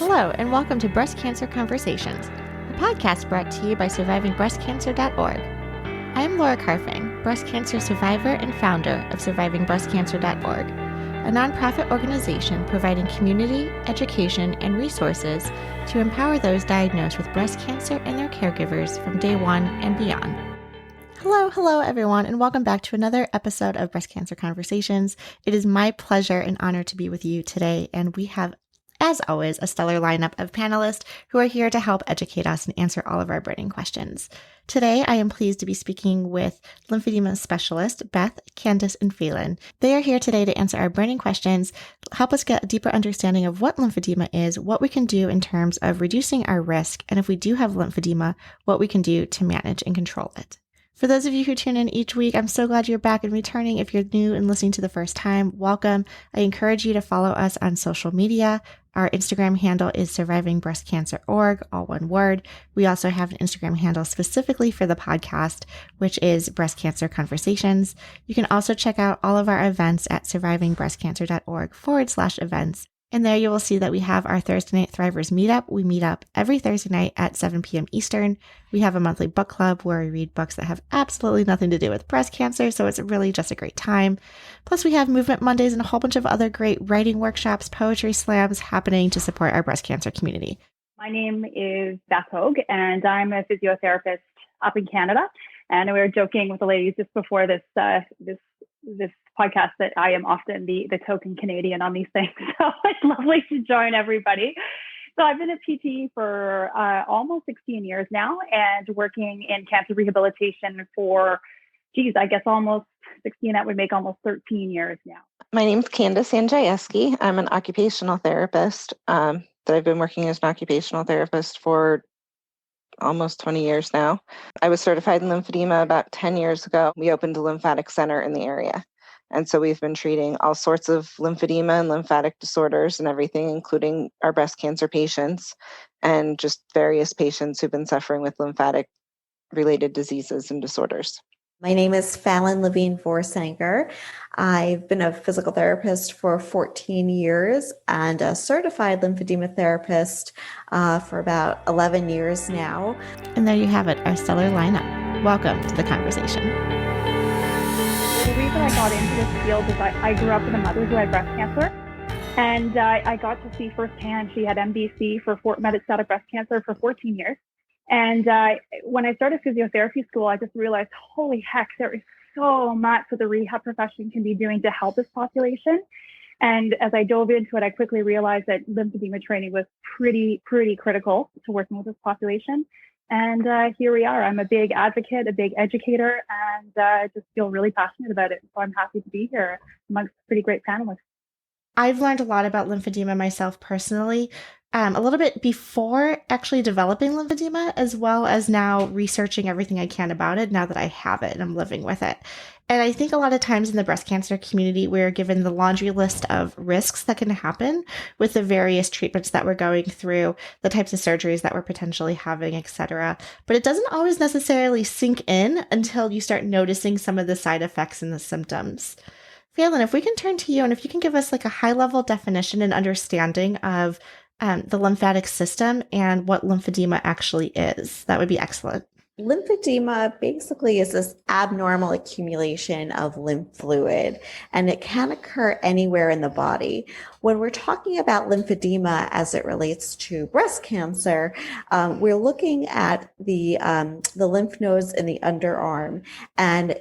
Hello, and welcome to Breast Cancer Conversations, a podcast brought to you by SurvivingBreastCancer.org. I am Laura Carfing, breast cancer survivor and founder of SurvivingBreastCancer.org, a nonprofit organization providing community, education, and resources to empower those diagnosed with breast cancer and their caregivers from day one and beyond. Hello, everyone, and welcome back to another episode of Breast Cancer Conversations. It is my pleasure and honor to be with you today, and we have, as always, a stellar lineup of panelists who are here to help educate us and answer all of our burning questions. Today, I am pleased to be speaking with lymphedema specialist Beth, Candace, and Phelan. They are here today to answer our burning questions, help us get a deeper understanding of what lymphedema is, what we can do in terms of reducing our risk, and if we do have lymphedema, what we can do to manage and control it. For those of you who tune in each week, I'm so glad you're back and returning. If you're new and listening to the first time, welcome. I encourage you to follow us on social media. Our Instagram handle is SurvivingBreastCancer.org, all one word. We also have an Instagram handle specifically for the podcast, which is Breast Cancer Conversations. You can also check out all of our events at SurvivingBreastCancer.org/events. And there you will see that we have our Thursday Night Thrivers meetup. We meet up every Thursday night at 7 p.m. Eastern. We have a monthly book club where we read books that have absolutely nothing to do with breast cancer, so it's really just a great time. Plus, we have Movement Mondays and a whole bunch of other great writing workshops, poetry slams happening to support our breast cancer community. My name is Beth Hogue, and I'm a physiotherapist up in Canada. And we were joking with the ladies just before this podcast that I am often the token Canadian on these things. So it's lovely to join everybody. So I've been a PT for almost 16 years now and working in cancer rehabilitation for, I guess almost 16, that would make almost 13 years now. My name's Candace Andrzejewski. I'm an occupational therapist that I've been working as an occupational therapist for almost 20 years now. I was certified in lymphedema about 10 years ago. We opened a lymphatic center in the area. And so we've been treating all sorts of lymphedema and lymphatic disorders and everything, including our breast cancer patients and just various patients who've been suffering with lymphatic related diseases and disorders. My name is Fallon Levine Vorsanger. I've been a physical therapist for 14 years and a certified lymphedema therapist for about 11 years now. And there you have it, our stellar lineup. Welcome to the conversation. The reason I got into this field is I grew up with a mother who had breast cancer, and I got to see firsthand she had MBC metastatic breast cancer for 14 years. And when I started physiotherapy school, I just realized, holy heck, there is so much that the rehab profession can be doing to help this population. And as I dove into it, I quickly realized that lymphedema training was pretty critical to working with this population. And here we are. I'm a big advocate, a big educator, and just feel really passionate about it. So I'm happy to be here amongst pretty great panelists. I've learned a lot about lymphedema myself personally, a little bit before actually developing lymphedema, as well as now researching everything I can about it now that I have it and I'm living with it. And I think a lot of times in the breast cancer community, we're given the laundry list of risks that can happen with the various treatments that we're going through, the types of surgeries that we're potentially having, etc. But it doesn't always necessarily sink in until you start noticing some of the side effects and the symptoms. Phelan, if we can turn to you and if you can give us like a high-level definition and understanding of the lymphatic system and what lymphedema actually is, that would be excellent. Lymphedema basically is this abnormal accumulation of lymph fluid, and it can occur anywhere in the body. When we're talking about lymphedema as it relates to breast cancer, we're looking at the lymph nodes in the underarm, and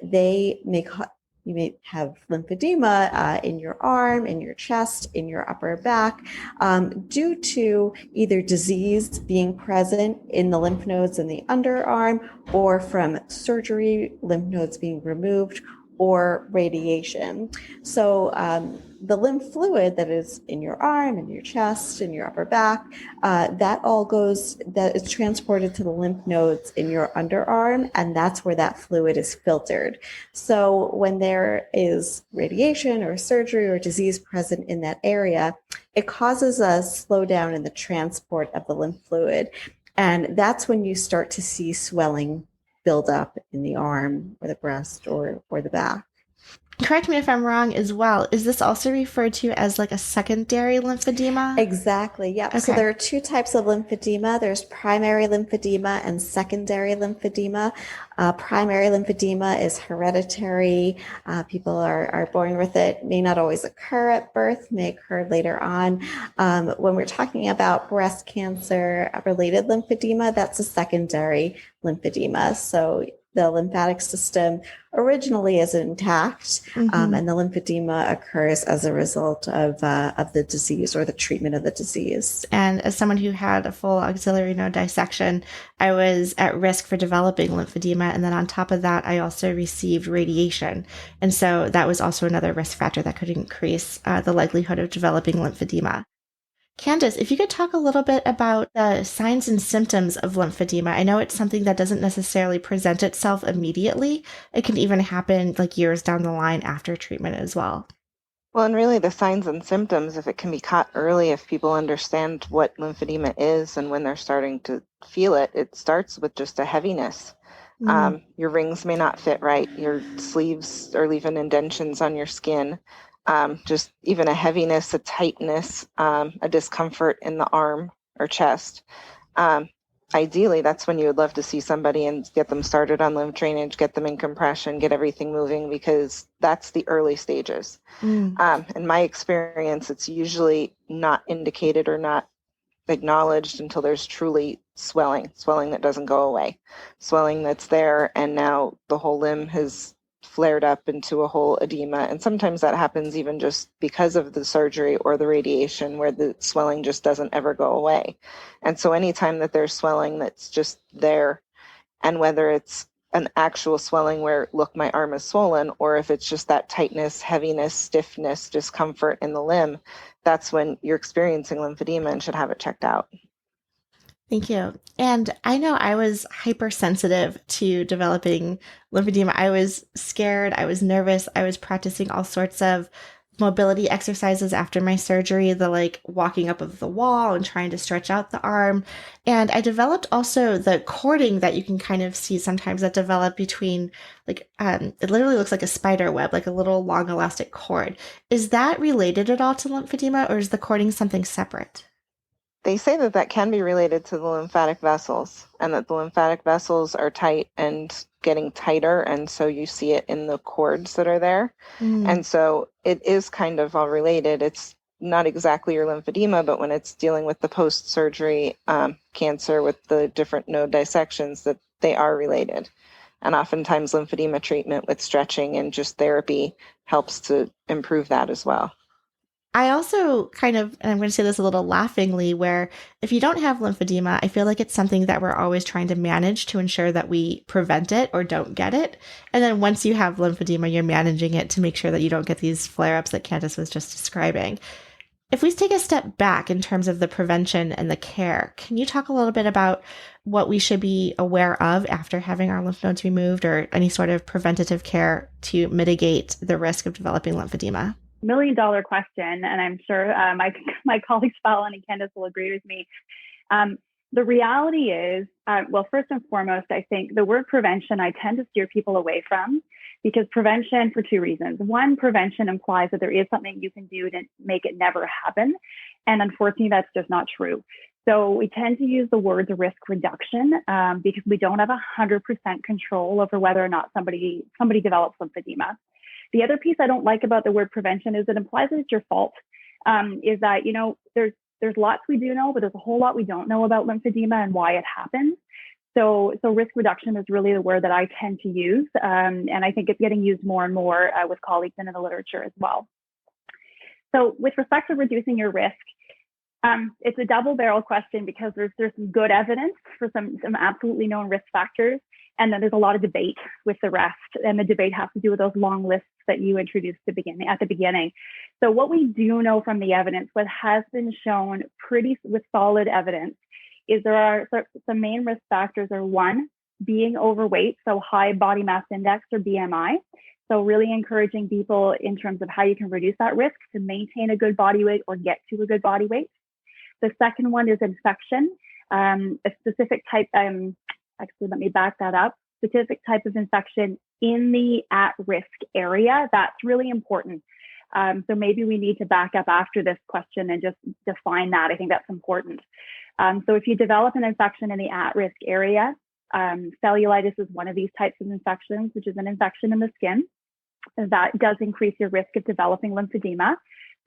you may have lymphedema in your arm, in your chest, in your upper back, due to either disease being present in the lymph nodes in the underarm, or from surgery, lymph nodes being removed, or radiation. So the lymph fluid that is in your arm, in your chest, in your upper back, that is transported to the lymph nodes in your underarm, and that's where that fluid is filtered. So when there is radiation or surgery or disease present in that area, it causes a slowdown in the transport of the lymph fluid. And that's when you start to see swelling build up in the arm or the breast or the back. correct me if I'm wrong as well, is this also referred to as like a secondary lymphedema? Exactly. Yep. So Okay. there are two types of lymphedema. There's primary lymphedema and secondary lymphedema. Primary lymphedema is hereditary. People are born with it. May not always occur at birth, may occur later on. When we're talking about breast cancer related lymphedema, that's a secondary lymphedema. So the lymphatic system originally is intact, Mm-hmm. and the lymphedema occurs as a result of the disease or the treatment of the disease. And as someone who had a full axillary node dissection, I was at risk for developing lymphedema. And then on top of that, I also received radiation. And so that was also another risk factor that could increase the likelihood of developing lymphedema. Candace, if you could talk a little bit about the signs and symptoms of lymphedema. I know it's something that doesn't necessarily present itself immediately. It can even happen like years down the line after treatment as well. Well, and really the signs and symptoms, if it can be caught early, if people understand what lymphedema is and when they're starting to feel it, it starts with just a heaviness. Your rings may not fit right. Your sleeves are leaving indentions on your skin. Just even a heaviness, a tightness, a discomfort in the arm or chest. Um, Ideally, that's when you would love to see somebody and get them started on lymph drainage, get them in compression, get everything moving, because that's the early stages. Mm. In my experience, it's usually not indicated or not acknowledged until there's truly swelling that doesn't go away, swelling that's there, and now the whole limb has flared up into a whole edema. And sometimes that happens even just because of the surgery or the radiation, where the swelling just doesn't ever go away. And so anytime that there's swelling that's just there, and whether it's an actual swelling where, look, my arm is swollen, or if it's just that tightness, heaviness, stiffness, discomfort in the limb, that's when you're experiencing lymphedema and should have it checked out. Thank you. And I know I was hypersensitive to developing lymphedema. I was scared. I was nervous. I was practicing all sorts of mobility exercises after my surgery, the like walking up of the wall and trying to stretch out the arm. And I developed also the cording that you can kind of see sometimes that develop between it literally looks like a spider web, like a little long elastic cord. Is that related at all to lymphedema, or is the cording something separate? They say that that can be related to the lymphatic vessels, and that the lymphatic vessels are tight and getting tighter. And so you see it in the cords that are there. Mm. And so it is kind of all related. It's not exactly your lymphedema, but when it's dealing with the post-surgery cancer with the different node dissections, that they are related. And oftentimes lymphedema treatment with stretching and just therapy helps to improve that as well. I also kind of, and I'm going to say this a little laughingly, where if you don't have lymphedema, I feel like it's something that we're always trying to manage to ensure that we prevent it or don't get it. And then once you have lymphedema, you're managing it to make sure that you don't get these flare-ups that Candace was just describing. If we take a step back in terms of the prevention and the care, can you talk a little bit about what we should be aware of after having our lymph nodes removed, or any sort of preventative care to mitigate the risk of developing lymphedema? $1 million question, and I'm sure my colleagues Fallon and Candace will agree with me. The reality is, well, first and foremost, I think the word prevention I tend to steer people away from, because prevention, for two reasons. One, prevention implies that there is something you can do to make it never happen. And unfortunately, that's just not true. So we tend to use the word risk reduction because we don't have 100% control over whether or not somebody develops lymphedema. The other piece I don't like about the word prevention is it implies that it's your fault. Is that, there's lots we do know, but there's a whole lot we don't know about lymphedema and why it happens. So risk reduction is really the word that I tend to use. And I think it's getting used more and more with colleagues and in the literature as well. So with respect to reducing your risk, it's a double barrel question, because there's some good evidence for some absolutely known risk factors. And then there's a lot of debate with the rest. And the debate has to do with those long lists that you introduced at the beginning. So what we do know from the evidence, what has been shown with solid evidence, is there are some main risk factors are, one, being overweight, so high body mass index or BMI. So really encouraging people in terms of how you can reduce that risk to maintain a good body weight or get to a good body weight. The second one is infection, a specific type, actually, let me back that up. Specific type of infection in the at-risk area. That's really important. So maybe we need to back up after this question and just define that. I think that's important. So if you develop an infection in the at-risk area, cellulitis is one of these types of infections, which is an infection in the skin. And that does increase your risk of developing lymphedema.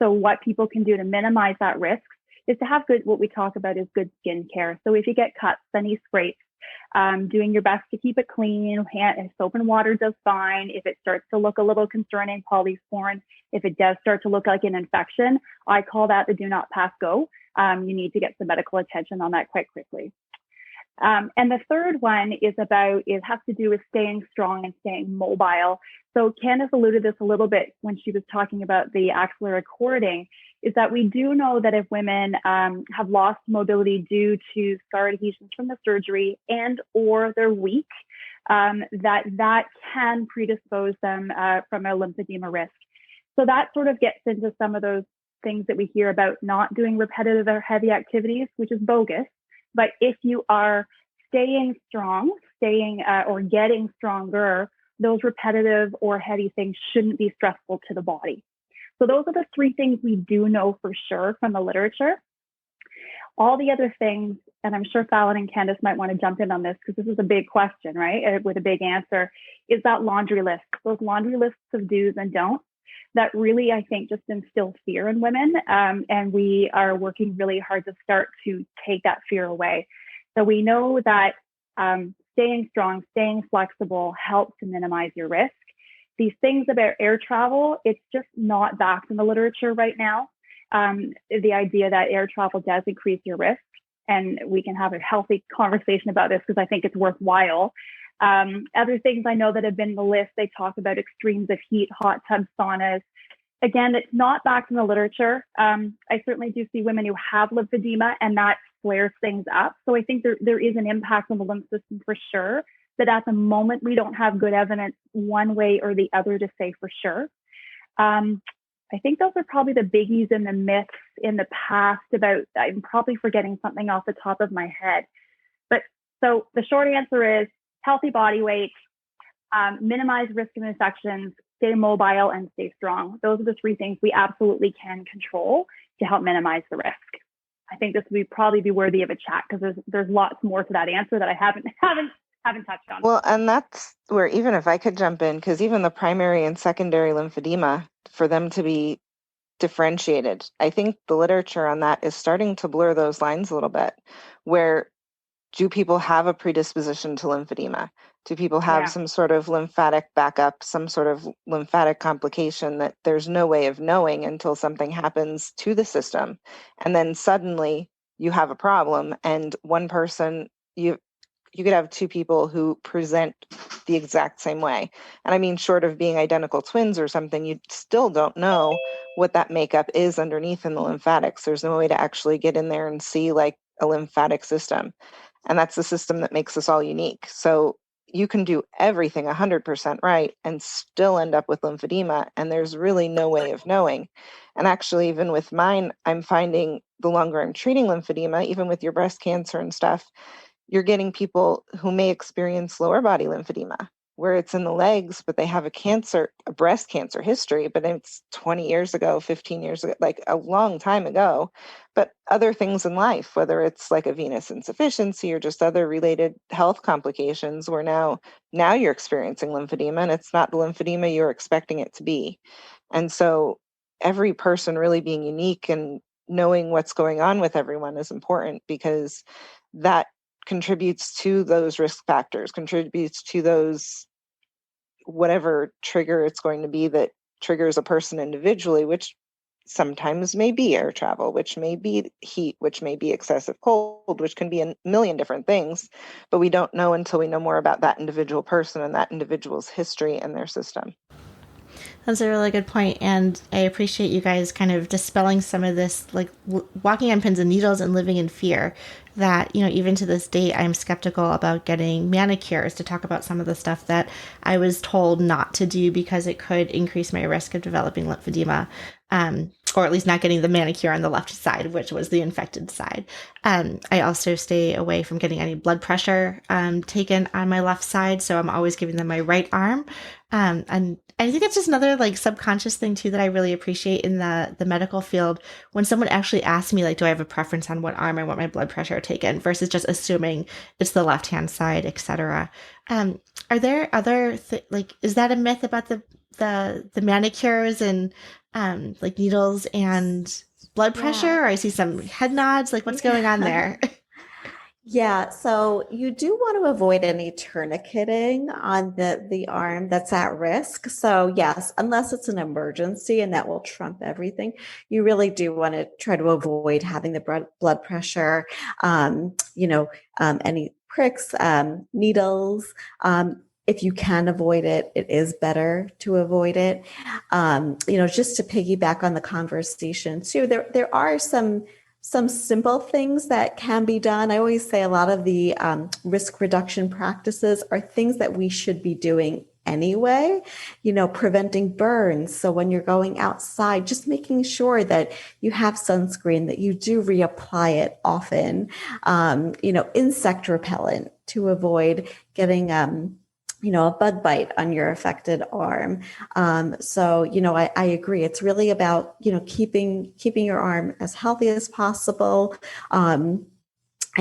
So what people can do to minimize that risk is to have what we talk about is good skin care. So if you get cuts, any scrapes, doing your best to keep it clean, soap and water does fine. If it starts to look a little concerning, polysporin. If it does start to look like an infection, I call that the do not pass go. You need to get some medical attention on that quite quickly. And the third one has to do with staying strong and staying mobile. So Candace alluded this a little bit when she was talking about the axillary cording, is that we do know that if women have lost mobility due to scar adhesions from the surgery and or they're weak, that can predispose them from a lymphedema risk. So that sort of gets into some of those things that we hear about not doing repetitive or heavy activities, which is bogus. But if you are staying strong, or getting stronger, those repetitive or heavy things shouldn't be stressful to the body. So those are the three things we do know for sure from the literature. All the other things, and I'm sure Fallon and Candace might want to jump in on this because this is a big question, right? With a big answer, is that laundry list, those laundry lists of do's and don'ts that really, I think, just instill fear in women. And we are working really hard to start to take that fear away. So we know that staying strong, staying flexible helps to minimize your risk. These things about air travel, it's just not backed in the literature right now. The idea that air travel does increase your risk, and we can have a healthy conversation about this because I think it's worthwhile. Other things I know that have been in the list, they talk about extremes of heat, hot tub saunas. Again, it's not backed in the literature. I certainly do see women who have lymphedema and that flares things up. So I think there is an impact on the lymph system for sure. But at the moment, we don't have good evidence one way or the other to say for sure. I think those are probably the biggies and the myths in the past about, I'm probably forgetting something off the top of my head. But so the short answer is healthy body weight, minimize risk of infections, stay mobile, and stay strong. Those are the three things we absolutely can control to help minimize the risk. I think this would probably be worthy of a chat because there's lots more to that answer that I haven't touched on. Well, and that's where, even if I could jump in, because even the primary and secondary lymphedema, for them to be differentiated, I think the literature on that is starting to blur those lines a little bit. Where do people have a predisposition to lymphedema? Do people have some sort of lymphatic backup, some sort of lymphatic complication that there's no way of knowing until something happens to the system? And then suddenly you have a problem, and one person, you could have two people who present the exact same way. And I mean, short of being identical twins or something, you still don't know what that makeup is underneath in the lymphatics. There's no way to actually get in there and see like a lymphatic system. And that's the system that makes us all unique. So you can do everything 100% right and still end up with lymphedema. And there's really no way of knowing. And actually, even with mine, I'm finding the longer I'm treating lymphedema, even with your breast cancer and stuff, you're getting people who may experience lower body lymphedema, where it's in the legs, but they have a breast cancer history, but it's 20 years ago, 15 years ago, like a long time ago. But other things in life, whether it's like a venous insufficiency or just other related health complications, where now you're experiencing lymphedema, and it's not the lymphedema you're expecting it to be. And so every person really being unique and knowing what's going on with everyone is important, because that contributes to those risk factors, contributes to those, whatever trigger it's going to be that triggers a person individually, which sometimes may be air travel, which may be heat, which may be excessive cold, which can be a million different things. But we don't know until we know more about that individual person and that individual's history and their system. That's a really good point, and I appreciate you guys kind of dispelling some of this, like walking on pins and needles and living in fear that, even to this day, I'm skeptical about getting manicures to talk about some of the stuff that I was told not to do because it could increase my risk of developing lymphedema. or at least not getting the manicure on the left side, which was the infected side. I also stay away from getting any blood pressure taken on my left side. So I'm always giving them my right arm. And I think it's just another like subconscious thing too that I really appreciate in the medical field. When someone actually asks me, like, do I have a preference on what arm I want my blood pressure taken versus just assuming it's the left-hand side, etc. Are there other, like, is that a myth about the manicures and like needles and blood pressure? Or I see some head nods. Like, what's going on there? Yeah, so you do want to avoid any tourniqueting on the arm that's at risk. So yes, unless it's an emergency and that will trump everything, you really do want to try to avoid having the blood pressure, any pricks, needles. If you can avoid it, it is better to avoid it. Just to piggyback on the conversation too, there are some simple things that can be done. I always say a lot of the risk reduction practices are things that we should be doing anyway, preventing burns. So when you're going outside, just making sure that you have sunscreen, that you do reapply it often, insect repellent to avoid getting a bug bite on your affected arm. I agree. It's really about, keeping your arm as healthy as possible. And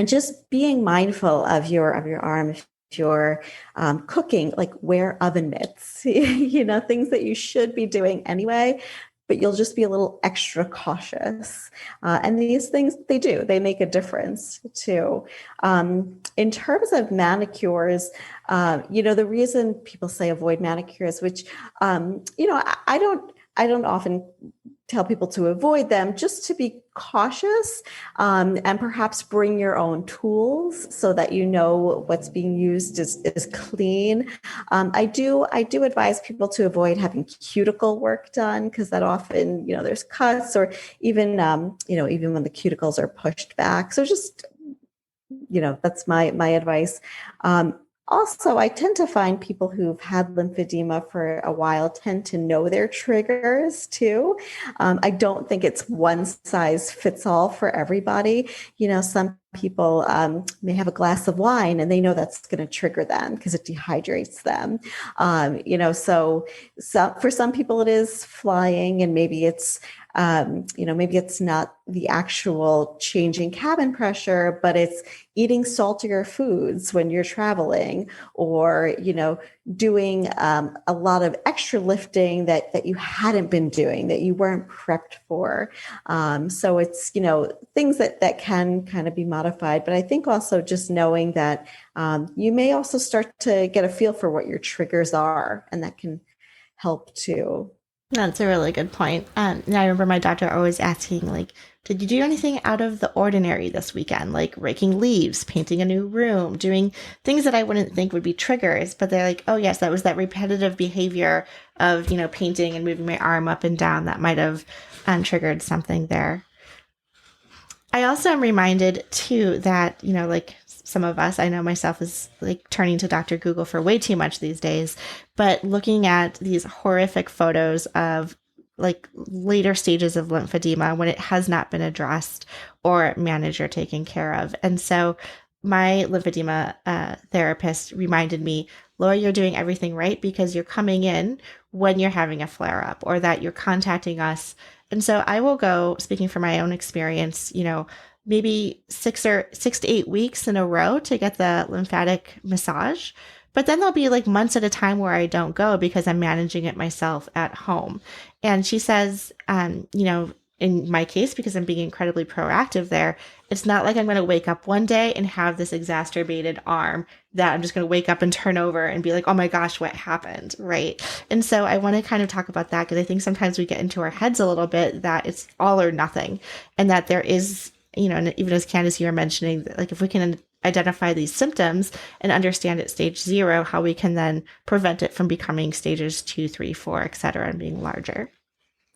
just being mindful of your arm. If you're cooking, like wear oven mitts, things that you should be doing anyway, but you'll just be a little extra cautious. And these things, they make a difference too. In terms of manicures, the reason people say avoid manicures, which, I don't often tell people to avoid them, just to be cautious, and perhaps bring your own tools so that what's being used is clean. I do advise people to avoid having cuticle work done, because that often, there's cuts, or even when the cuticles are pushed back. So just, that's my advice. Also, I tend to find people who've had lymphedema for a while tend to know their triggers too. I don't think it's one size fits all for everybody. Some people may have a glass of wine and they know that's going to trigger them because it dehydrates them. So for some people it is flying, and maybe it's maybe it's not the actual changing cabin pressure, but it's eating saltier foods when you're traveling, or, doing a lot of extra lifting that you hadn't been doing, that you weren't prepped for. So it's, things that can kind of be modified. But I think also just knowing that you may also start to get a feel for what your triggers are, and that can help too. That's a really good point. And I remember my doctor always asking, like, did you do anything out of the ordinary this weekend? Like raking leaves, painting a new room, doing things that I wouldn't think would be triggers. But they're like, oh, yes, that was that repetitive behavior of, painting and moving my arm up and down that might have triggered something there. I also am reminded, too, that, like some of us, I know myself, is like turning to Dr. Google for way too much these days, but looking at these horrific photos of like later stages of lymphedema when it has not been addressed or managed or taken care of. And so my lymphedema therapist reminded me, Laura, you're doing everything right, because you're coming in when you're having a flare up, or that you're contacting us. And so I will go, speaking from my own experience, maybe 6 to 8 weeks in a row to get the lymphatic massage. But then there'll be like months at a time where I don't go because I'm managing it myself at home. And she says, in my case, because I'm being incredibly proactive there, it's not like I'm going to wake up one day and have this exacerbated arm that I'm just going to wake up and turn over and be like, oh my gosh, what happened? Right. And so I want to kind of talk about that, because I think sometimes we get into our heads a little bit that it's all or nothing, and that there is, and even as Candace, you were mentioning, like if we can identify these symptoms and understand at stage 0, how we can then prevent it from becoming stages 2, 3, 4, et cetera, and being larger.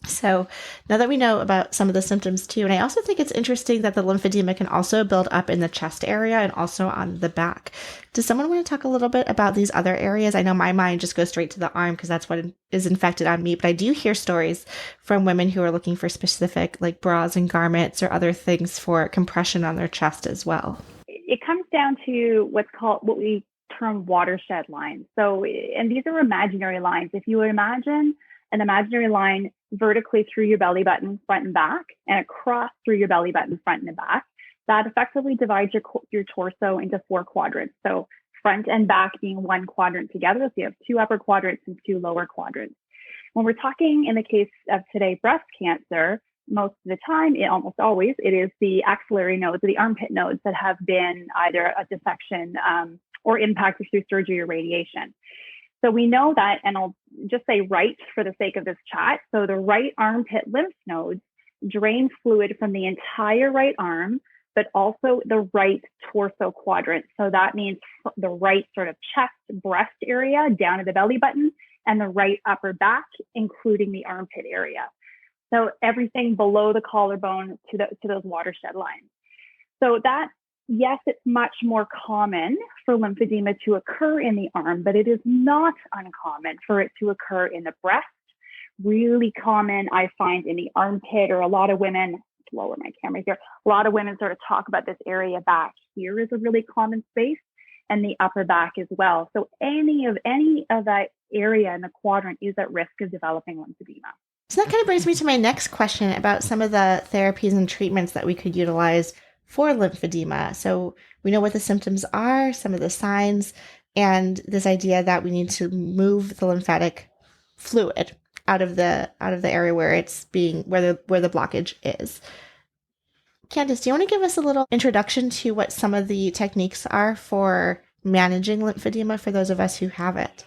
So now that we know about some of the symptoms too, and I also think it's interesting that the lymphedema can also build up in the chest area and also on the back. Does someone want to talk a little bit about these other areas? I know my mind just goes straight to the arm because that's what is infected on me, but I do hear stories from women who are looking for specific like bras and garments or other things for compression on their chest as well. It comes down to what we term watershed lines. So, and these are imaginary lines. If you imagine an imaginary line vertically through your belly button, front and back, and across through your belly button, front and back, that effectively divides your torso into 4 quadrants. So front and back being one quadrant together. So you have 2 upper quadrants and 2 lower quadrants. When we're talking in the case of today, breast cancer, most of the time, almost always, it is the axillary nodes, the armpit nodes that have been either a dissection or impacted through surgery or radiation. So we know that, and I'll just say right for the sake of this chat. So the right armpit lymph nodes drain fluid from the entire right arm, but also the right torso quadrant. So that means the right sort of chest, breast area down to the belly button, and the right upper back, including the armpit area. So everything below the collarbone to those watershed lines. So that, yes, it's much more common for lymphedema to occur in the arm, but it is not uncommon for it to occur in the breast. Really common, I find, in the armpit, or a lot of women, lower my camera here, a lot of women sort of talk about this area back here is a really common space, and the upper back as well. So any of that area in the quadrant is at risk of developing lymphedema. So that kind of brings me to my next question about some of the therapies and treatments that we could utilize for lymphedema. So we know what the symptoms are, some of the signs, and this idea that we need to move the lymphatic fluid out of the area where it's where the blockage is. Candace, do you want to give us a little introduction to what some of the techniques are for managing lymphedema for those of us who have it?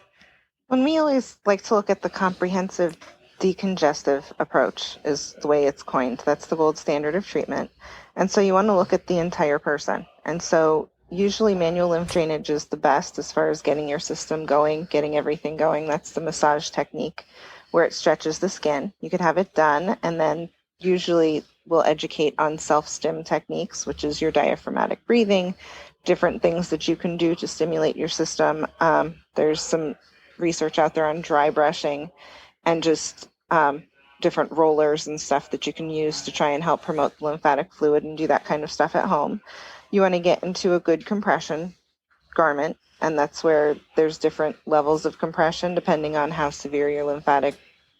When we always like to look at the comprehensive decongestive approach is the way it's coined. That's the gold standard of treatment. And so you want to look at the entire person. And so usually manual lymph drainage is the best as far as getting your system going, getting everything going. That's the massage technique where it stretches the skin. You could have it done, and then usually we'll educate on self-stim techniques, which is your diaphragmatic breathing, different things that you can do to stimulate your system. There's some research out there on dry brushing and just different rollers and stuff that you can use to try and help promote the lymphatic fluid and do that kind of stuff at home. You want to get into a good compression garment, and that's where there's different levels of compression depending on how severe your lymphatic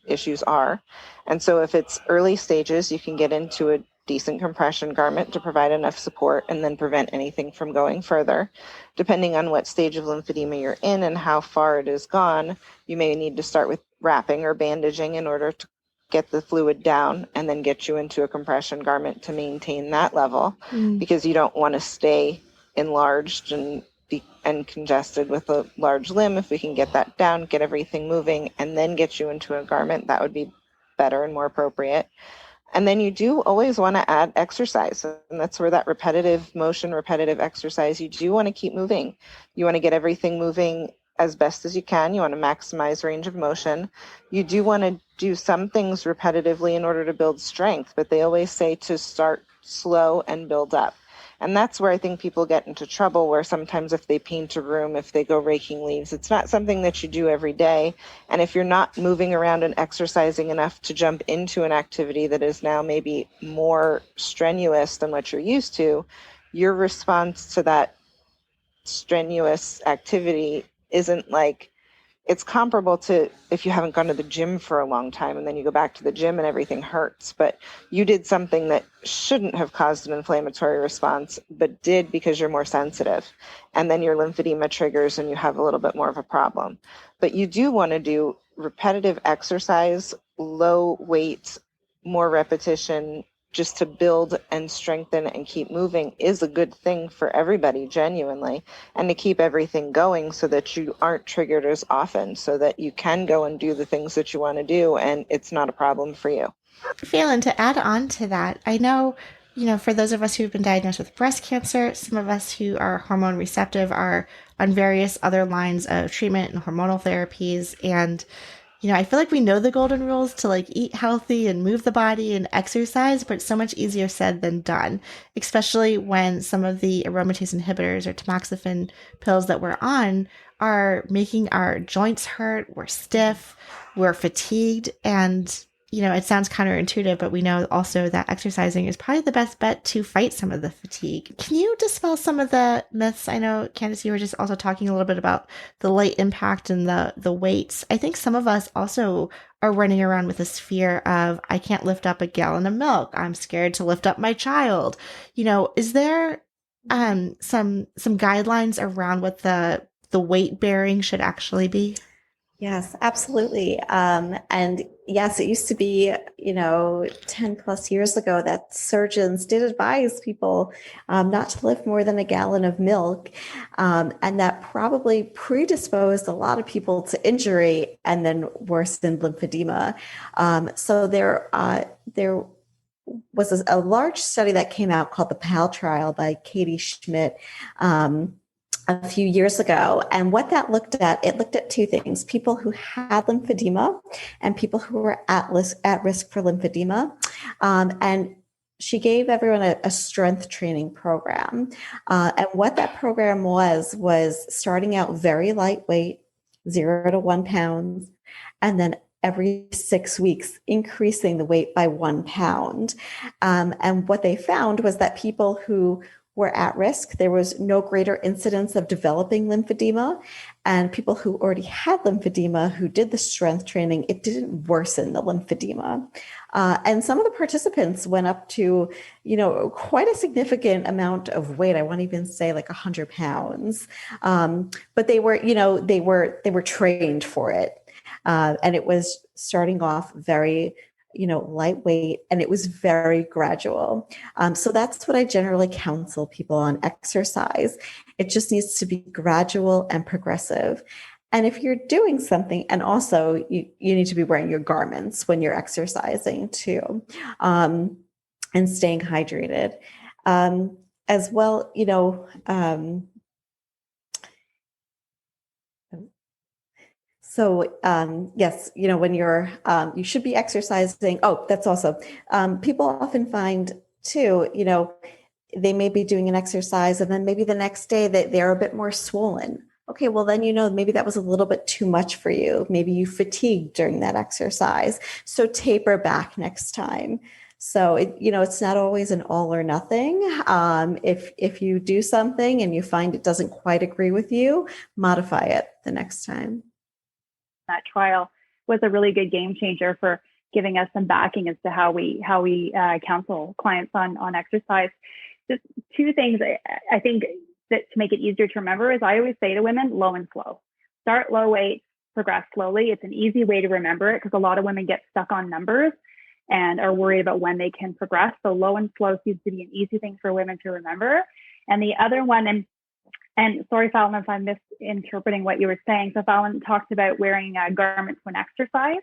issues are. And so if it's early stages, you can get into a decent compression garment to provide enough support and then prevent anything from going further. Depending on what stage of lymphedema you're in and how far it is gone, you may need to start with wrapping or bandaging in order to get the fluid down and then get you into a compression garment to maintain that level, because you don't want to stay enlarged and congested with a large limb. If we can get that down, get everything moving, and then get you into a garment, that would be better and more appropriate. And then you do always want to add exercise. And that's where that repetitive motion, repetitive exercise, you do want to keep moving. You want to get everything moving as best as you can. You want to maximize range of motion. You do want to do some things repetitively in order to build strength, but they always say to start slow and build up. And that's where I think people get into trouble, where sometimes if they paint a room, if they go raking leaves, it's not something that you do every day. And if you're not moving around and exercising enough to jump into an activity that is now maybe more strenuous than what you're used to, your response to that strenuous activity isn't like, it's comparable to if you haven't gone to the gym for a long time and then you go back to the gym and everything hurts, but you did something that shouldn't have caused an inflammatory response, but did because you're more sensitive. And then your lymphedema triggers and you have a little bit more of a problem. But you do want to do repetitive exercise, low weight, more repetition, just to build and strengthen and keep moving is a good thing for everybody, genuinely, and to keep everything going so that you aren't triggered as often, so that you can go and do the things that you want to do and it's not a problem for you. Phelan, to add on to that, I know, for those of us who've been diagnosed with breast cancer, some of us who are hormone receptive are on various other lines of treatment and hormonal therapies, and I feel like we know the golden rules to like eat healthy and move the body and exercise, but it's so much easier said than done, especially when some of the aromatase inhibitors or tamoxifen pills that we're on are making our joints hurt, we're stiff, we're fatigued, and it sounds counterintuitive, but we know also that exercising is probably the best bet to fight some of the fatigue. Can you dispel some of the myths? I know, Candace, you were just also talking a little bit about the light impact and the weights. I think some of us also are running around with this fear of, I can't lift up a gallon of milk. I'm scared to lift up my child. Is there some guidelines around what the weight bearing should actually be? Yes, absolutely. And yes, it used to be, 10 plus years ago that surgeons did advise people not to lift more than a gallon of milk. And that probably predisposed a lot of people to injury and then worsened lymphedema. So there was a large study that came out called the PAL trial by Katie Schmidt. A few years ago. And what that looked at, it looked at two things: people who had lymphedema and people who were at risk for lymphedema. And she gave everyone a strength training program. And what that program was starting out very lightweight, 0 to 1 pound, and then every 6 weeks, increasing the weight by 1 pound. And what they found was that people who were at risk, there was no greater incidence of developing lymphedema. And people who already had lymphedema who did the strength training, it didn't worsen the lymphedema. And some of the participants went up to, quite a significant amount of weight. I won't even say like 100 pounds. But they were trained for it. And it was starting off very lightweight, and it was very gradual. So that's what I generally counsel people on exercise. It just needs to be gradual and progressive. And if you're doing something, and also you need to be wearing your garments when you're exercising too, and staying hydrated. As well, So yes, when you're, you should be exercising. Oh, that's also, people often find too, they may be doing an exercise and then maybe the next day they're a bit more swollen. Okay, well then, maybe that was a little bit too much for you. Maybe you fatigued during that exercise. So taper back next time. So it's not always an all or nothing. If you do something and you find it doesn't quite agree with you, modify it the next time. That trial was a really good game changer for giving us some backing as to how we counsel clients on exercise. Just two things I think that to make it easier to remember is I always say to women, low and slow. Start low weight, progress slowly. It's an easy way to remember it because a lot of women get stuck on numbers and are worried about when they can progress. So low and slow seems to be an easy thing for women to remember. And the other one, and sorry, Fallon, if I'm misinterpreting what you were saying. So Fallon talked about wearing garments when exercise.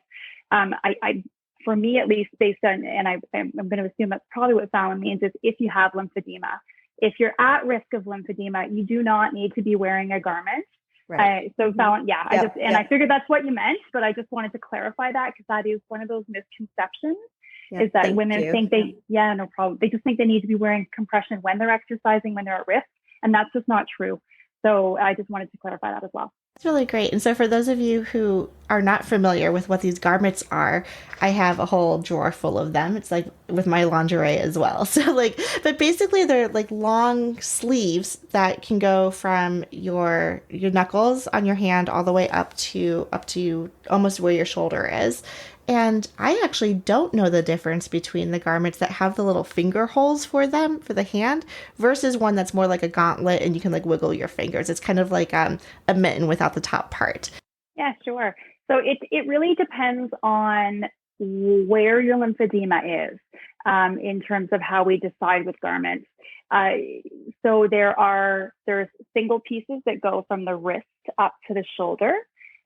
For me, at least, based on, and I'm going to assume that's probably what Fallon means, is if you have lymphedema. If you're at risk of lymphedema, you do not need to be wearing a garment. Right. So Fallon, yeah, yep, I figured that's what you meant, but I just wanted to clarify that because that is one of those misconceptions. Yep, is that women think no problem. They just think they need to be wearing compression when they're exercising, when they're at risk. And that's just not true. So I just wanted to clarify that as well. That's really great. And so for those of you who are not familiar with what these garments are, I have a whole drawer full of them. It's like with my lingerie as well. So but basically they're like long sleeves that can go from your knuckles on your hand all the way up to almost where your shoulder is. And I actually don't know the difference between the garments that have the little finger holes for them, for the hand, versus one that's more like a gauntlet and you can like wiggle your fingers. It's kind of like a mitten without the top part. Yeah, sure. So it really depends on where your lymphedema is in terms of how we decide with garments. So there's single pieces that go from the wrist up to the shoulder.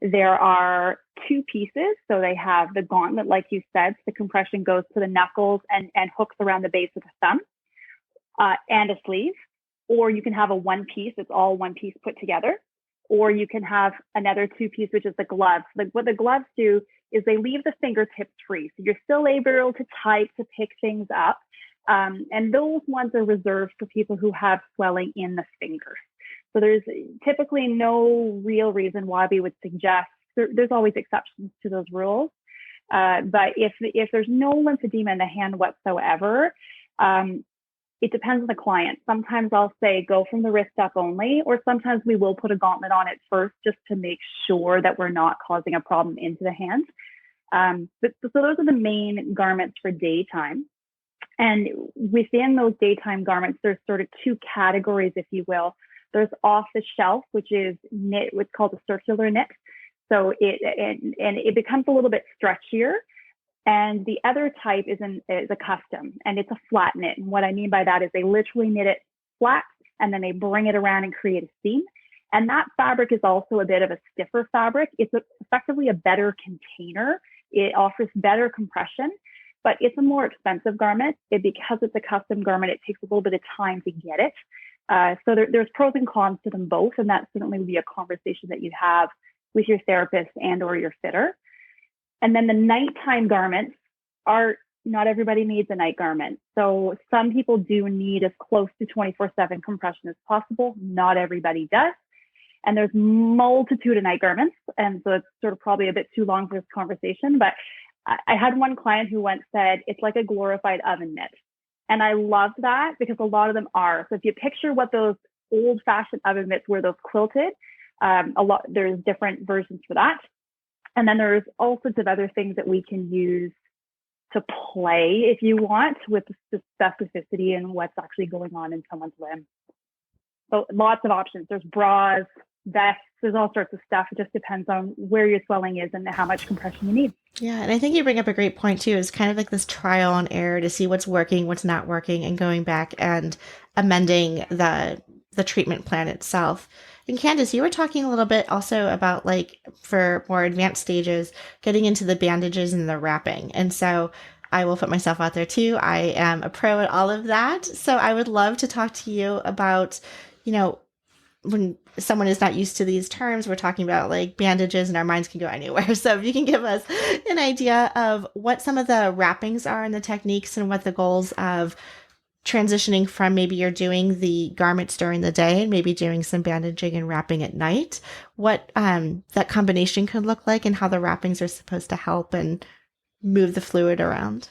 There are two pieces. So they have the gauntlet, like you said, so the compression goes to the knuckles and hooks around the base of the thumb, and a sleeve. Or you can have a one piece, it's all one piece put together. or you can have another two-piece, which is the gloves. Like what the gloves do is they leave the fingertips free. So you're still able to type, to pick things up. And those ones are reserved for people who have swelling in the fingers. So there's typically no real reason why we would suggest, there's always exceptions to those rules. But if there's no lymphedema in the hand whatsoever, it depends on the client. Sometimes I'll say go from the wrist up only, or sometimes we will put a gauntlet on it first just to make sure that we're not causing a problem into the hand. So those are the main garments for daytime. And within those daytime garments, there's sort of two categories, if you will. There's off the shelf, which is knit, what's called a circular knit. So it becomes a little bit stretchier. And the other type is a custom, and it's a flat knit. And what I mean by that is they literally knit it flat, and then they bring it around and create a seam. And that fabric is also a bit of a stiffer fabric. It's effectively a better container. It offers better compression, but it's a more expensive garment. Because it's a custom garment, it takes a little bit of time to get it. So there's pros and cons to them both, and that certainly would be a conversation that you'd have with your therapist and or your fitter. And then the nighttime garments are, not everybody needs a night garment. So some people do need as close to 24/7 compression as possible. Not everybody does. And there's multitude of night garments. And so it's sort of probably a bit too long for this conversation, but I had one client who once said, it's like a glorified oven mitt. And I loved that because a lot of them are. So if you picture what those old fashioned oven mitts were, those quilted, there's different versions for that. And then there's all sorts of other things that we can use to play, if you want, with the specificity and what's actually going on in someone's limb. So lots of options. There's bras, vests, there's all sorts of stuff. It just depends on where your swelling is and how much compression you need. Yeah, and I think you bring up a great point too. It's kind of like this trial and error to see what's working, what's not working, and going back and amending the treatment plan itself. And Candace, you were talking a little bit also about, like, for more advanced stages, getting into the bandages and the wrapping. And so I will put myself out there too. I am a pro at all of that. So I would love to talk to you about, when someone is not used to these terms, we're talking about like bandages and our minds can go anywhere. So if you can give us an idea of what some of the wrappings are and the techniques and what the goals of transitioning from, maybe you're doing the garments during the day and maybe doing some bandaging and wrapping at night, what that combination could look like and how the wrappings are supposed to help and move the fluid around.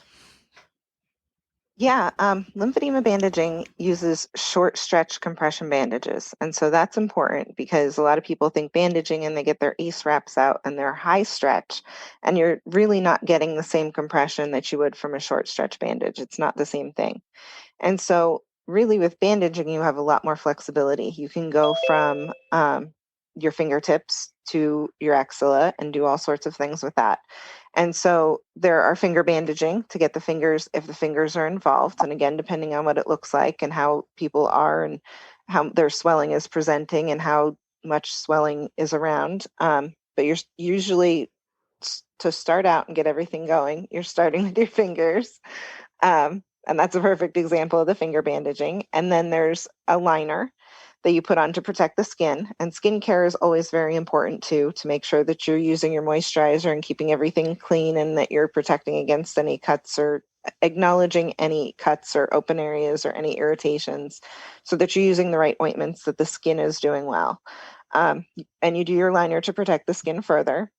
Yeah, lymphedema bandaging uses short stretch compression bandages. And so that's important because a lot of people think bandaging and they get their ACE wraps out and they're high stretch, and you're really not getting the same compression that you would from a short stretch bandage. It's not the same thing. And so really with bandaging, you have a lot more flexibility. You can go from your fingertips to your axilla and do all sorts of things with that. And so there are finger bandaging to get the fingers, if the fingers are involved. And again, depending on what it looks like and how people are and how their swelling is presenting and how much swelling is around. But you're usually, to start out and get everything going, you're starting with your fingers. And that's a perfect example of the finger bandaging. And then there's a liner that you put on to protect the skin. And skincare is always very important too, to make sure that you're using your moisturizer and keeping everything clean and that you're protecting against any cuts or acknowledging any cuts or open areas or any irritations so that you're using the right ointments, that the skin is doing well. And you do your liner to protect the skin further.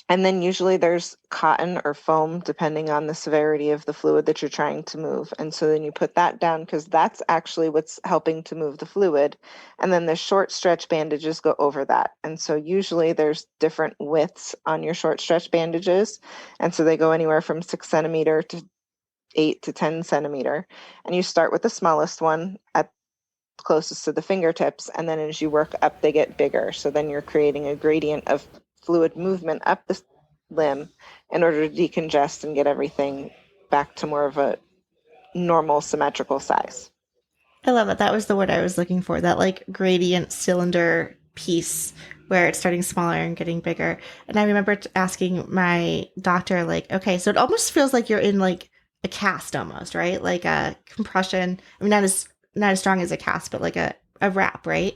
And then usually there's cotton or foam, depending on the severity of the fluid that you're trying to move. And so then you put that down because that's actually what's helping to move the fluid. And then the short stretch bandages go over that. And so usually there's different widths on your short stretch bandages. And so they go anywhere from 6 centimeter to 8 to 10 centimeter. And you start with the smallest one at closest to the fingertips. And then as you work up, they get bigger. So then you're creating a gradient of fluid movement up the limb in order to decongest and get everything back to more of a normal symmetrical size. I love it. That was the word I was looking for, that like gradient cylinder piece where it's starting smaller and getting bigger. And I remember asking my doctor, like, okay, so it almost feels like you're in like a cast almost, right? Like a compression. I mean, not as strong as a cast, but like a wrap, right?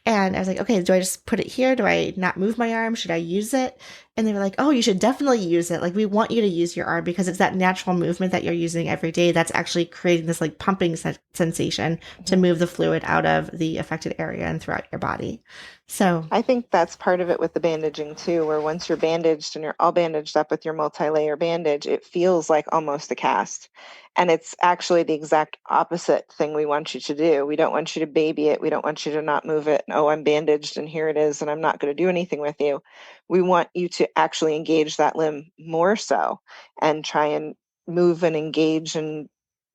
And I was like, okay, do I just put it here? Do I not move my arm? Should I use it? And they were like, oh, you should definitely use it. Like, we want you to use your arm because it's that natural movement that you're using every day that's actually creating this like pumping sensation to move the fluid out of the affected area and throughout your body. So I think that's part of it with the bandaging too, where once you're bandaged and you're all bandaged up with your multi-layer bandage, it feels like almost a cast. And it's actually the exact opposite thing we want you to do. We don't want you to baby it. We don't want you to not move it. Oh, I'm bandaged and here it is, and I'm not going to do anything with you. We want you to actually engage that limb more so and try and move and engage and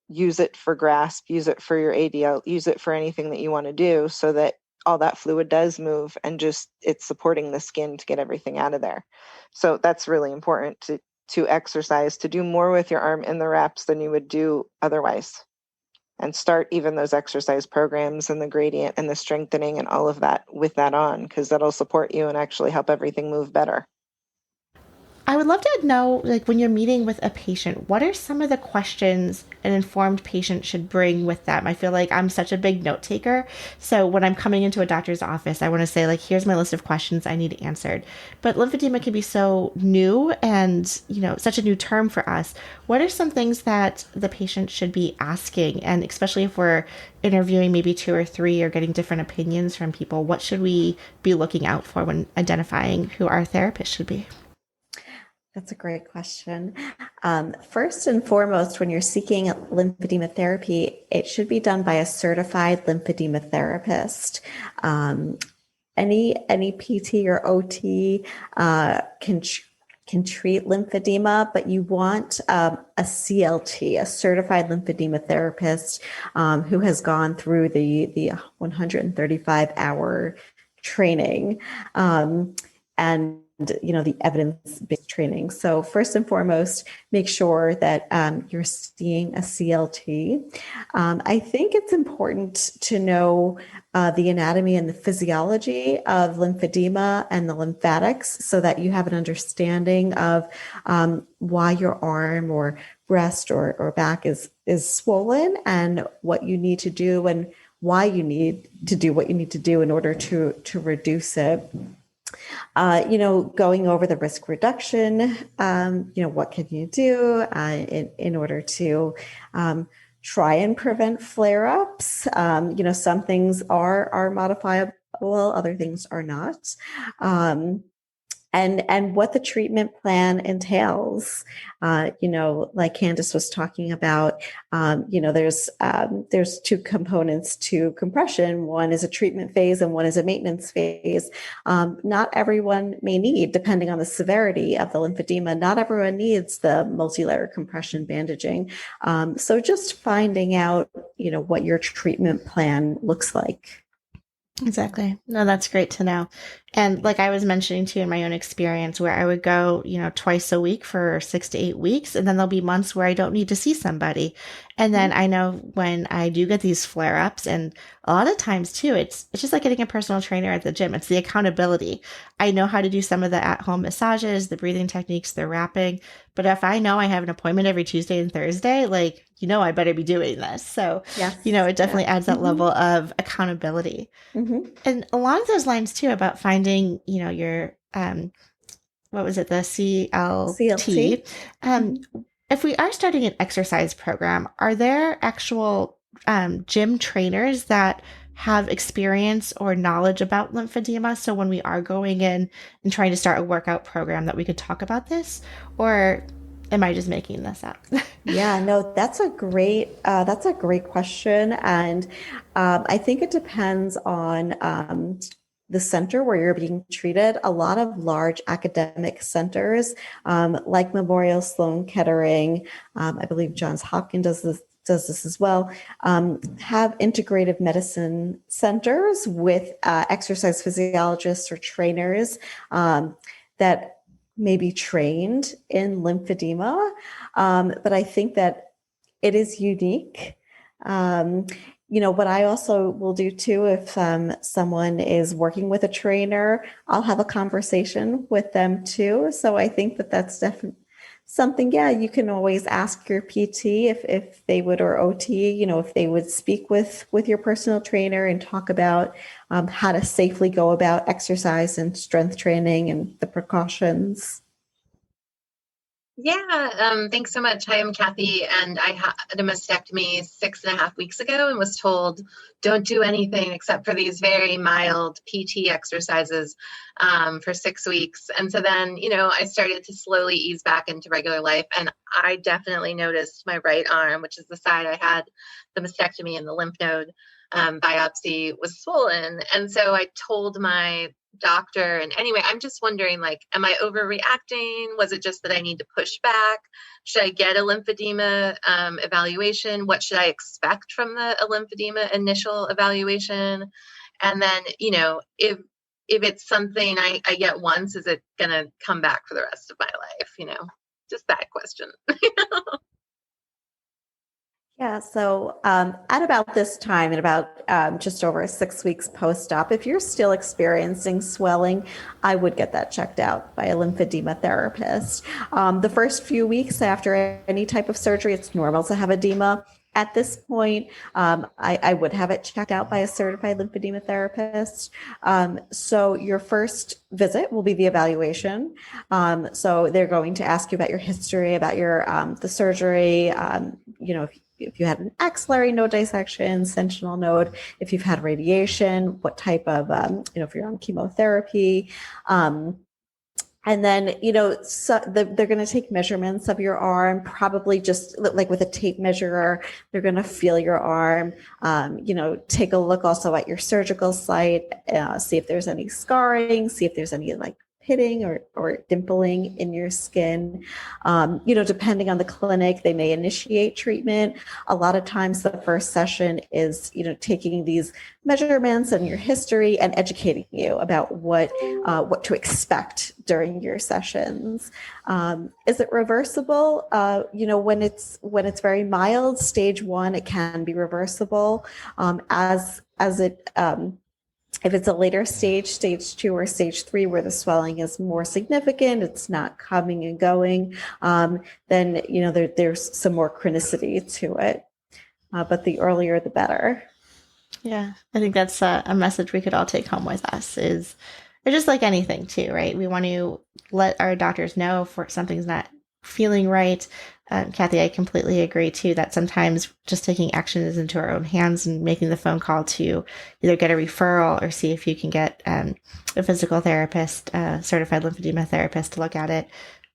use it for grasp, use it for your ADL, use it for anything that you want to do so that all that fluid does move and just it's supporting the skin to get everything out of there. So that's really important to exercise, to do more with your arm in the reps than you would do otherwise. And start even those exercise programs and the gradient and the strengthening and all of that with that on, because that'll support you and actually help everything move better. I would love to know, like, when you're meeting with a patient, what are some of the questions an informed patient should bring with them? I feel like I'm such a big note taker. So when I'm coming into a doctor's office, I want to say, like, here's my list of questions I need answered. But lymphedema can be so new and, you know, such a new term for us. What are some things that the patient should be asking? And especially if we're interviewing maybe 2 or 3 or getting different opinions from people, what should we be looking out for when identifying who our therapist should be? That's a great question. First and foremost, when you're seeking lymphedema therapy, it should be done by a certified lymphedema therapist. Any PT or OT can treat lymphedema, but you want a CLT, a certified lymphedema therapist who has gone through the 135-hour training and the evidence-based training. So first and foremost, make sure that you're seeing a CLT. I think it's important to know the anatomy and the physiology of lymphedema and the lymphatics so that you have an understanding of why your arm or breast or back is swollen and what you need to do and why you need to do what you need to do in order to reduce it. Going over the risk reduction, what can you do in order to try and prevent flare-ups? Some things are modifiable, other things are not. And what the treatment plan entails. Like Candace was talking about, there's 2 components to compression. One is a treatment phase and one is a maintenance phase. Not everyone may need, depending on the severity of the lymphedema, not everyone needs the multi-layer compression bandaging. So just finding out, what your treatment plan looks like. Exactly. No, that's great to know. And like I was mentioning too in my own experience where I would go, twice a week for 6 to 8 weeks. And then there'll be months where I don't need to see somebody. And then I know when I do get these flare ups, and a lot of times too, it's just like getting a personal trainer at the gym. It's the accountability. I know how to do some of the at home massages, the breathing techniques, the wrapping. But if I know I have an appointment every Tuesday and Thursday, I better be doing this. So, yes. It definitely adds that level of accountability. Mm-hmm. And along those lines too, about finding, your, what was it? The CLT. If we are starting an exercise program, are there actual gym trainers that have experience or knowledge about lymphedema? So when we are going in and trying to start a workout program that we could talk about this, or am I just making this up? Yeah, no, that's a great question. And I think it depends on the center where you're being treated. A lot of large academic centers, like Memorial Sloan Kettering, I believe Johns Hopkins does this as well, have integrative medicine centers with exercise physiologists or trainers that may be trained in lymphedema. But I think that it is unique. What I also will do too, if someone is working with a trainer, I'll have a conversation with them too. So I think that that's something, yeah, you can always ask your PT if they would, or OT, if they would speak with your personal trainer and talk about how to safely go about exercise and strength training and the precautions. Yeah, thanks so much. Hi, I'm Kathy, and I had a mastectomy 6.5 weeks ago and was told don't do anything except for these very mild PT exercises for 6 weeks. And so then, I started to slowly ease back into regular life, and I definitely noticed my right arm, which is the side I had the mastectomy, and the lymph node biopsy was swollen. And so I told my doctor, and anyway, I'm just wondering, am I overreacting? Was it just that I need to push back? Should I get a lymphedema evaluation? What should I expect from the lymphedema initial evaluation? And then, if it's something I get once, is it going to come back for the rest of my life? Just that question. Yeah, so at about this time, in about just over 6 weeks post-op, if you're still experiencing swelling, I would get that checked out by a lymphedema therapist. The first few weeks after any type of surgery, it's normal to have edema. At this point, I would have it checked out by a certified lymphedema therapist. So your first visit will be the evaluation. So they're going to ask you about your history, about your the surgery, if you had an axillary node dissection, sentinel node, if you've had radiation, what type of, if you're on chemotherapy. And then, they're going to take measurements of your arm, probably just like with a tape measure. They're going to feel your arm, take a look also at your surgical site, see if there's any scarring, see if there's any pitting or dimpling in your skin. Depending on the clinic, they may initiate treatment. A lot of times the first session is, taking these measurements and your history and educating you about what to expect during your sessions. Is it reversible? When it's very mild, stage 1, it can be reversible. If it's a later stage 2 or stage 3, where the swelling is more significant, it's not coming and going, then, there's some more chronicity to it. But the earlier, the better. Yeah, I think that's a message we could all take home with us is, or just like anything too, right? We want to let our doctors know if something's not feeling right. Kathy, I completely agree too, that sometimes just taking action is into our own hands and making the phone call to either get a referral or see if you can get a physical therapist, certified lymphedema therapist to look at it,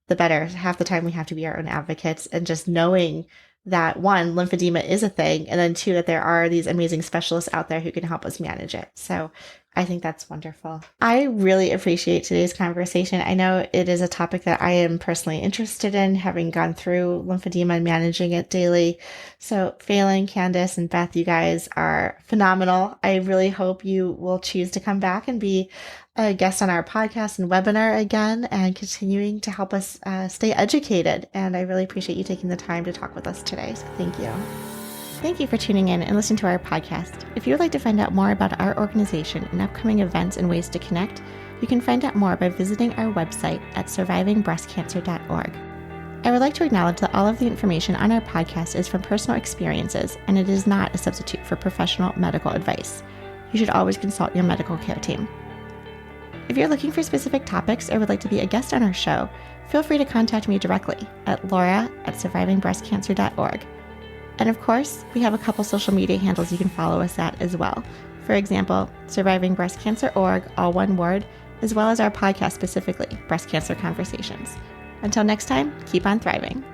the better. Half the time we have to be our own advocates, and just knowing that 1, lymphedema is a thing, and then 2, that there are these amazing specialists out there who can help us manage it. So I think that's wonderful. I really appreciate today's conversation. I know it is a topic that I am personally interested in, having gone through lymphedema and managing it daily. So Phelan, Candace, and Beth, you guys are phenomenal. I really hope you will choose to come back and be a guest on our podcast and webinar again, and continuing to help us stay educated. And I really appreciate you taking the time to talk with us today. So thank you. Thank you for tuning in and listening to our podcast. If you would like to find out more about our organization and upcoming events and ways to connect, you can find out more by visiting our website at survivingbreastcancer.org. I would like to acknowledge that all of the information on our podcast is from personal experiences, and it is not a substitute for professional medical advice. You should always consult your medical care team. If you're looking for specific topics or would like to be a guest on our show, feel free to contact me directly at laura@survivingbreastcancer.org. And of course, we have a couple social media handles you can follow us at as well. For example, survivingbreastcancer.org, all one word, as well as our podcast specifically, Breast Cancer Conversations. Until next time, keep on thriving.